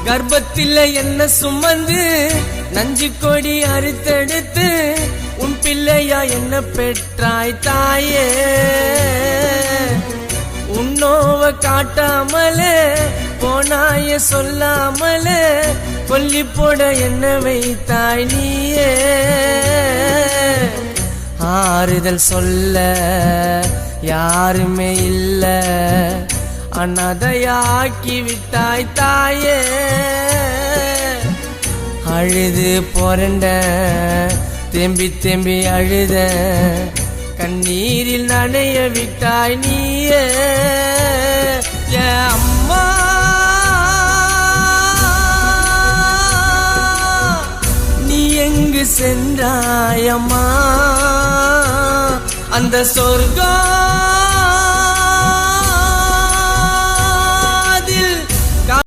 கர்ப்பத்தில் என்ன சுமந்து நஞ்சு கொடி அறுத்தெடுத்து உன் பிள்ளையா என்ன பெற்றாய் தாயே. உன்னோவ காட்டாமலே போனாய சொல்லாமலே கொல்லி போட என்ன வைத்தாய் நீயே. ஆறுதல் சொல்ல யாருமே இல்ல அனாதையாக்கி விட்டாய் தாயே. அழுது பொறண்ட தேம்பி தேம்பி அழுத கண்ணீரில் நனைய விட்டாய் நீயே. அம்மா நீ எங்கு சென்றாயம்மா அந்த சொர்க்கம்